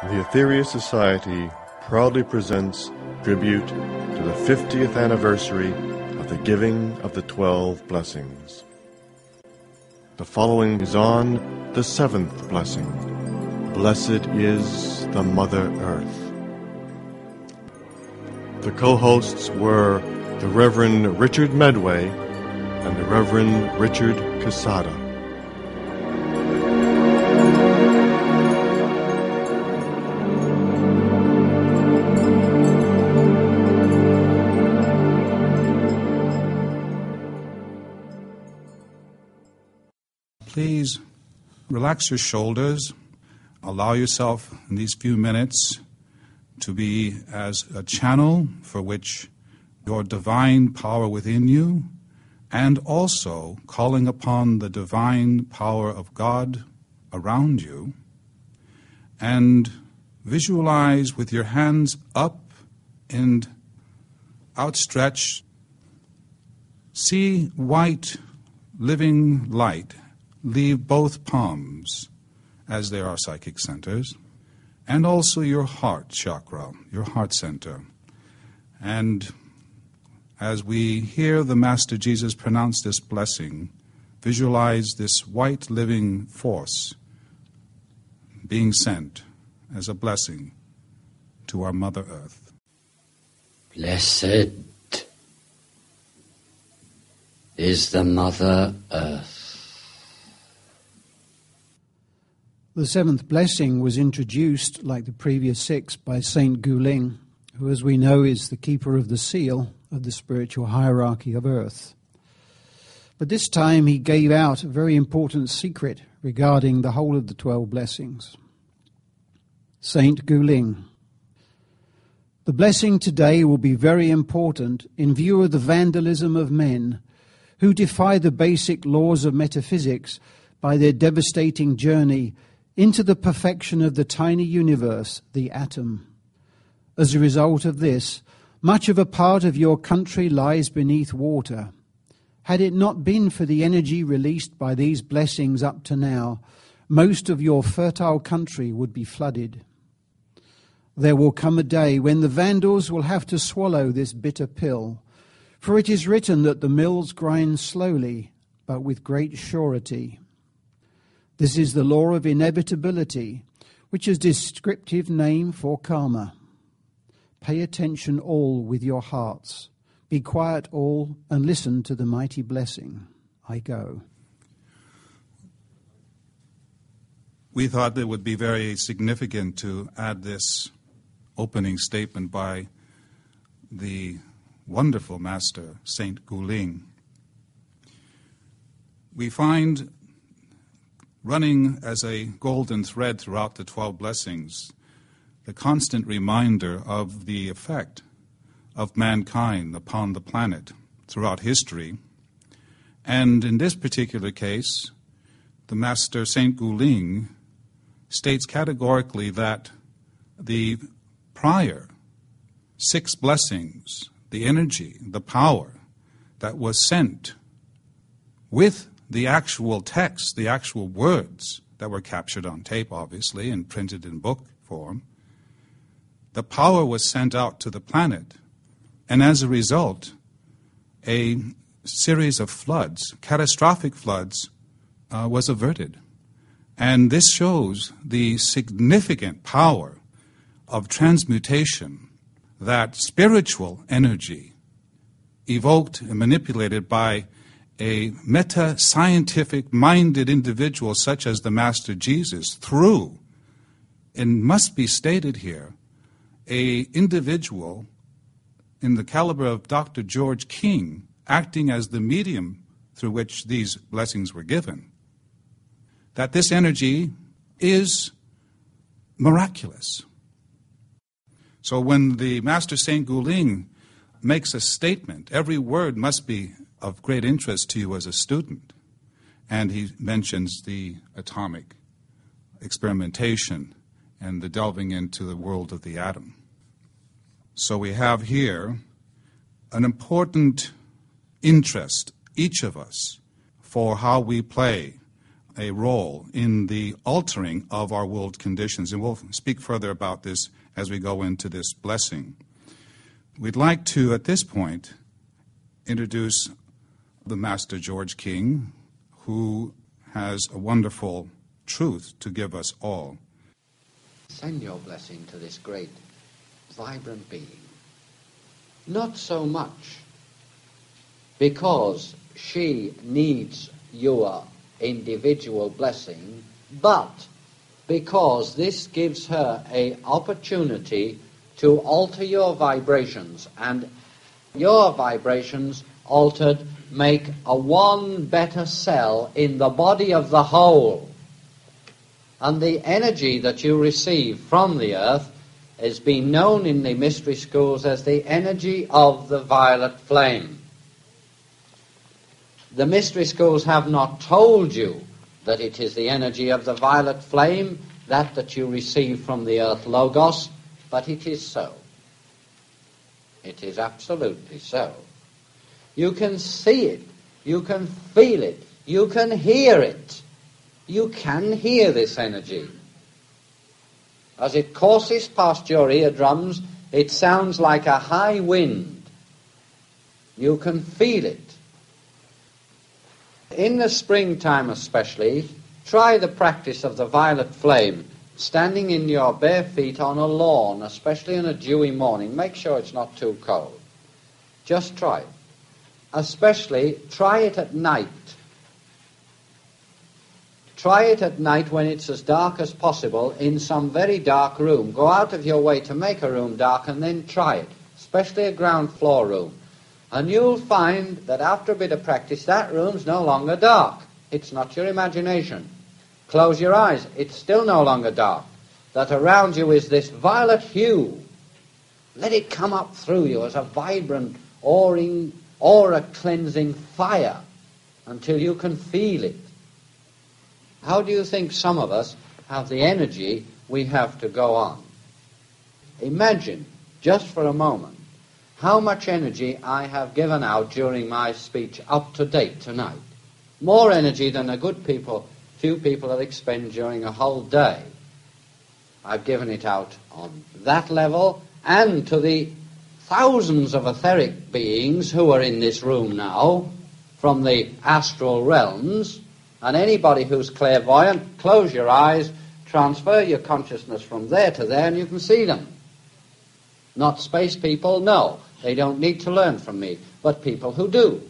The Aetherius Society proudly presents tribute to the 50th anniversary of the giving of the 12 blessings. The following is on the 7th blessing. Blessed is the Mother Earth. The co-hosts were the Reverend Richard Medway and the Reverend Richard Quezada. Please relax your shoulders. Allow yourself in these few minutes to be as a channel for which your divine power within you, and also calling upon the divine power of God around you, and visualize with your hands up and outstretched. See white living light leave both palms, as they are psychic centers, and also your heart chakra, your heart center. And as we hear the Master Jesus pronounce this blessing, visualize this white living force being sent as a blessing to our Mother Earth. Blessed is the Mother Earth. The 7th blessing was introduced, like the previous 6, by Saint Guling, who, as we know, is the keeper of the seal of the spiritual hierarchy of earth. But this time he gave out a very important secret regarding the whole of the 12 blessings. Saint Guling: the blessing today will be very important in view of the vandalism of men who defy the basic laws of metaphysics by their devastating journey into the perfection of the tiny universe, the atom. As a result of this, much of a part of your country lies beneath water. Had it not been for the energy released by these blessings up to now, most of your fertile country would be flooded. There will come a day when the Vandals will have to swallow this bitter pill, for it is written that the mills grind slowly, but with great surety. This is the law of inevitability, which is a descriptive name for karma. Pay attention all with your hearts. Be quiet all and listen to the mighty blessing. I go. We thought it would be very significant to add this opening statement by the wonderful Master, Saint Guling. We find running as a golden thread throughout the 12 blessings the constant reminder of the effect of mankind upon the planet throughout history. And in this particular case, the Master Saint Guling states categorically that the prior 6 blessings, the energy, the power that was sent with the actual text, the actual words that were captured on tape, obviously, and printed in book form, the power was sent out to the planet. And as a result, a series of floods, catastrophic floods, was averted. And this shows the significant power of transmutation that spiritual energy evoked and manipulated by a meta-scientific-minded individual such as the Master Jesus through, and must be stated here, a individual in the caliber of Dr. George King, acting as the medium through which these blessings were given, that this energy is miraculous. So when the Master Saint Guling makes a statement, every word must be of great interest to you as a student. And he mentions the atomic experimentation and the delving into the world of the atom. So we have here an important interest, each of us, for how we play a role in the altering of our world conditions, and we'll speak further about this as we go into this blessing. We'd like to, at this point, introduce the Master George King, who has a wonderful truth to give us all. Send your blessing to this great, vibrant being. Not so much because she needs your individual blessing, but because this gives her an opportunity to alter your vibrations, and your vibrations altered make a one better cell in the body of the whole. And the energy that you receive from the earth has been known in the mystery schools as the energy of the violet flame. The mystery schools have not told you that it is the energy of the violet flame, that you receive from the earth logos, but it is so. It is absolutely so. You can see it, you can feel it, you can hear it. You can hear this energy. As it courses past your eardrums, it sounds like a high wind. You can feel it. In the springtime especially, try the practice of the violet flame, standing in your bare feet on a lawn, especially on a dewy morning. Make sure it's not too cold. Just try it. Especially, try it at night. Try it at night when it's as dark as possible in some very dark room. Go out of your way to make a room dark and then try it, especially a ground floor room. And you'll find that after a bit of practice, that room's no longer dark. It's not your imagination. Close your eyes, it's still no longer dark. That around you is this violet hue. Let it come up through you as a vibrant, aura-cleansing fire until you can feel it. How do you think some of us have the energy we have to go on? Imagine, just for a moment, how much energy I have given out during my speech up to date tonight. More energy than few people that expend during a whole day. I've given it out on that level, and to the thousands of etheric beings who are in this room now, from the astral realms. And anybody who's clairvoyant, close your eyes, transfer your consciousness from there to there, and you can see them. Not space people, no. They don't need to learn from me, but people who do.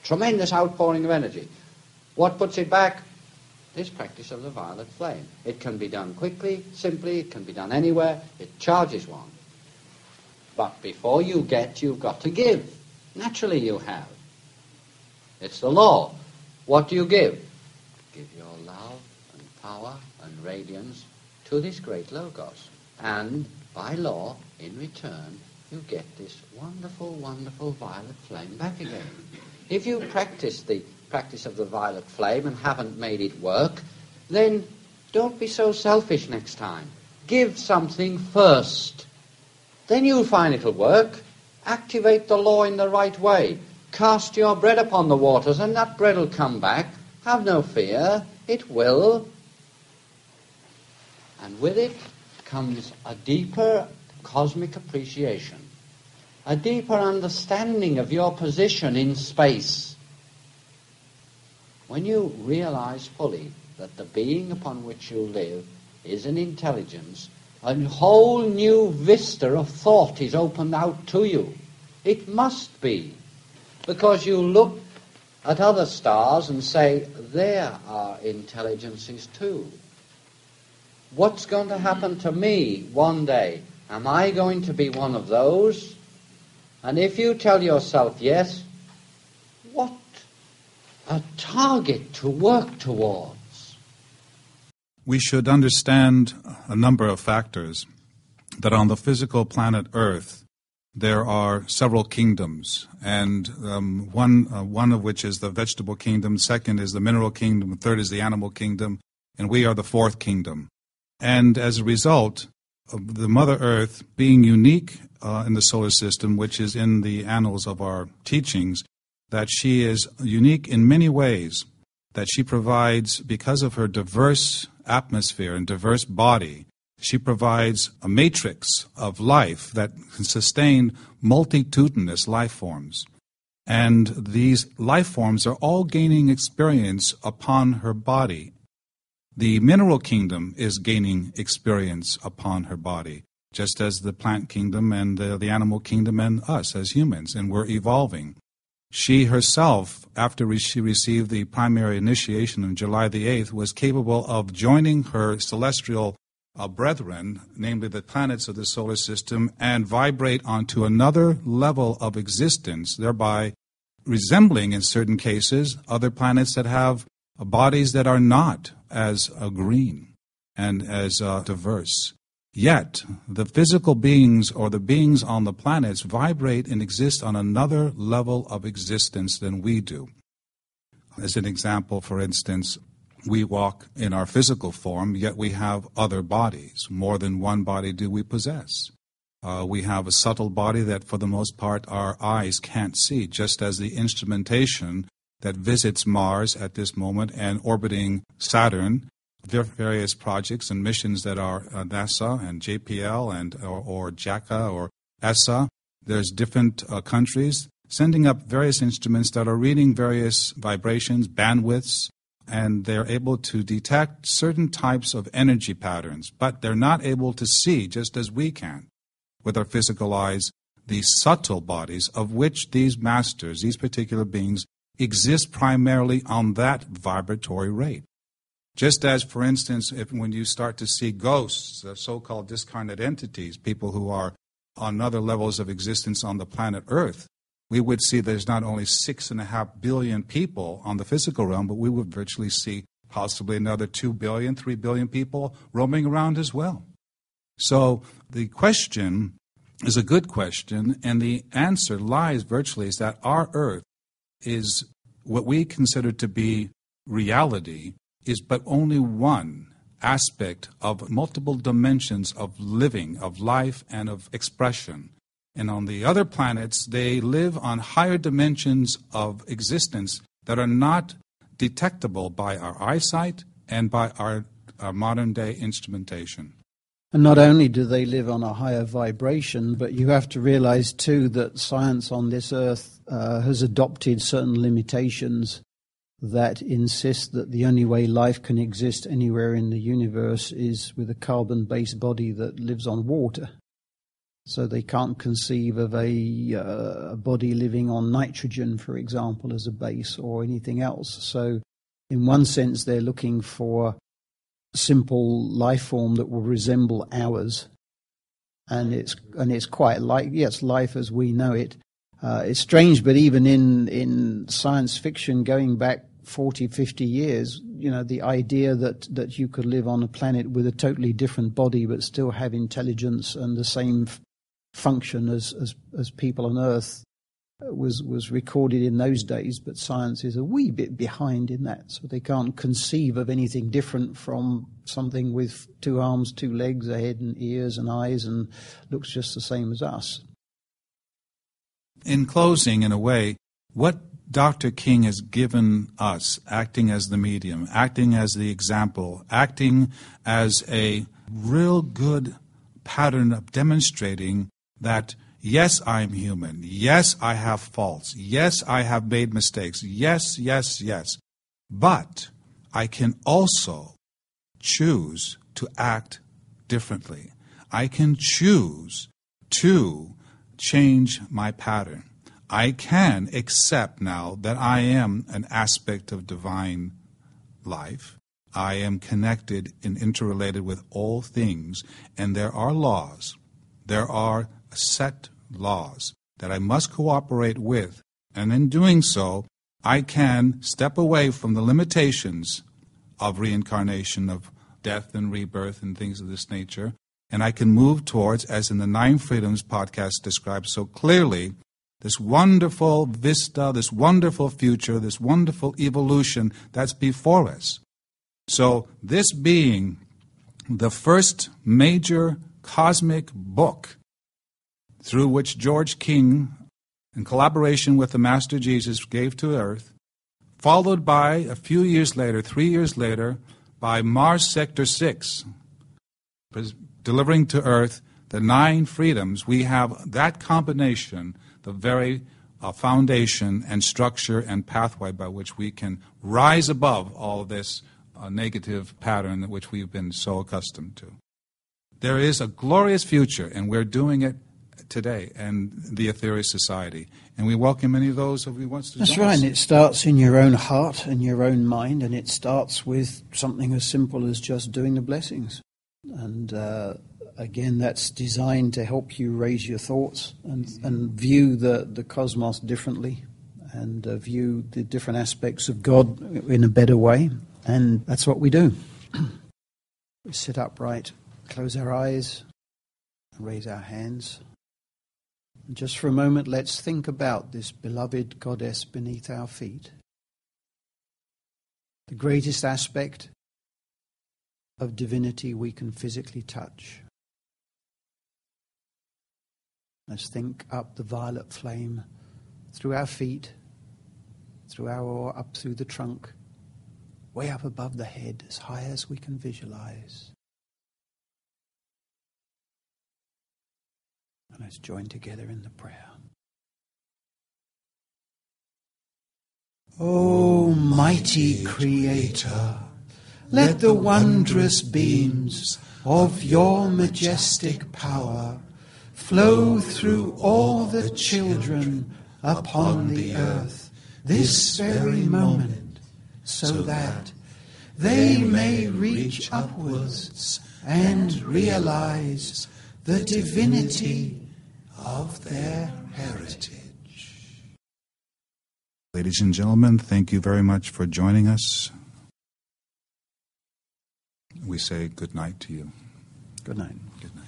Tremendous outpouring of energy. What puts it back? This practice of the violet flame. It can be done quickly, simply, it can be done anywhere. It charges one. But before you get, you've got to give. Naturally you have. It's the law. What do you give? Give your love and power and radiance to this great Logos. And by law, in return, you get this wonderful, wonderful violet flame back again. If you practice the practice of the violet flame and haven't made it work, then don't be so selfish next time. Give something first. Then you'll find it'll work. Activate the law in the right way. Cast your bread upon the waters and that bread will come back. Have no fear. It will. And with it comes a deeper cosmic appreciation. A deeper understanding of your position in space. When you realize fully that the being upon which you live is an intelligence, a whole new vista of thought is opened out to you. It must be. Because you look at other stars and say, there are intelligences too. What's going to happen to me one day? Am I going to be one of those? And if you tell yourself yes, what a target to work towards. We should understand a number of factors. That on the physical planet Earth, there are several kingdoms, and one of which is the vegetable kingdom, second is the mineral kingdom, third is the animal kingdom, and we are the fourth kingdom. And as a result, of the Mother Earth being unique in the solar system, which is in the annals of our teachings, that she is unique in many ways. that she provides, because of her diverse atmosphere and diverse body, she provides a matrix of life that can sustain multitudinous life forms. And these life forms are all gaining experience upon her body. The mineral kingdom is gaining experience upon her body, just as the plant kingdom and the animal kingdom and us as humans, and we're evolving. She herself, after she received the primary initiation on July the 8th, was capable of joining her celestial brethren, namely the planets of the solar system, and vibrate onto another level of existence, thereby resembling, in certain cases, other planets that have bodies that are not as green and as diverse. Yet, the physical beings or the beings on the planets vibrate and exist on another level of existence than we do. As an example, for instance, we walk in our physical form, yet we have other bodies. More than one body do we possess. We have a subtle body that, for the most part, our eyes can't see, just as the instrumentation that visits Mars at this moment and orbiting Saturn, various projects and missions that are NASA and JPL and or JACA or ESA. There's different countries sending up various instruments that are reading various vibrations, bandwidths, and they're able to detect certain types of energy patterns, but they're not able to see, just as we can, with our physical eyes, the subtle bodies of which these masters, these particular beings, exist primarily on that vibratory rate. Just as, for instance, when you start to see ghosts, so-called discarnate entities, people who are on other levels of existence on the planet Earth, we would see there's not only 6.5 billion people on the physical realm, but we would virtually see possibly another 2 billion, 3 billion people roaming around as well. So the question is a good question, and the answer lies virtually is that our Earth is what we consider to be reality, is but only one aspect of multiple dimensions of living, of life, and of expression. And on the other planets, they live on higher dimensions of existence that are not detectable by our eyesight and by our modern-day instrumentation. And not only do they live on a higher vibration, but you have to realize, too, that science on this earth has adopted certain limitations that insist that the only way life can exist anywhere in the universe is with a carbon-based body that lives on water. So they can't conceive of a body living on nitrogen, for example, as a base or anything else. So in one sense, they're looking for a simple life form that will resemble ours. And it's quite like, yes, life as we know it. It's strange, but even in science fiction going back 40, 50 years, the idea that you could live on a planet with a totally different body but still have intelligence and the same function as people on Earth was recorded in those days, but science is a wee bit behind in that, so they can't conceive of anything different from something with 2 arms, 2 legs, a head and ears and eyes, and looks just the same as us. In closing, in a way, what Dr. King has given us, acting as the medium, acting as the example, acting as a real good pattern of demonstrating that, yes, I'm human. Yes, I have faults. Yes, I have made mistakes. Yes, yes, yes. But I can also choose to act differently. I can choose to change my pattern. I can accept now that I am an aspect of divine life. I am connected and interrelated with all things, and there are laws. There are set laws that I must cooperate with, and in doing so, I can step away from the limitations of reincarnation, of death and rebirth and things of this nature, and I can move towards, as in the 9 Freedoms podcast describes so clearly, this wonderful vista, this wonderful future, this wonderful evolution that's before us. So this being the first major cosmic book through which George King, in collaboration with the Master Jesus, gave to Earth, followed by, a few years later, 3 years later, by Mars Sector 6, delivering to Earth the 9 freedoms. We have that combination, the very foundation and structure and pathway by which we can rise above all of this negative pattern which we've been so accustomed to. There is a glorious future, and we're doing it today, and the Aetherius Society. And we welcome any of those who wants to join us. That's right, and it starts in your own heart and your own mind, and it starts with something as simple as just doing the blessings. And again, that's designed to help you raise your thoughts and view the cosmos differently, and view the different aspects of God in a better way. And that's what we do. We sit upright, close our eyes, raise our hands. And just for a moment, let's think about this beloved goddess beneath our feet. The greatest aspect of divinity we can physically touch. Let's think up the violet flame through our feet, up through the trunk, way up above the head, as high as we can visualize. And let's join together in the prayer. O mighty Creator, let the wondrous beams of your majestic power flow through all the children upon the earth this very moment, so that they may reach upwards and realize the divinity of their heritage. Ladies and gentlemen, thank you very much for joining us. We say good night to you. Good night. Good night.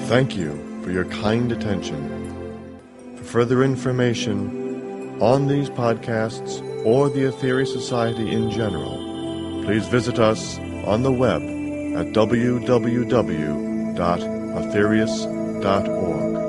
Thank you for your kind attention. For further information on these podcasts or the Aetherius Society in general, please visit us on the web at www.aetherius.org.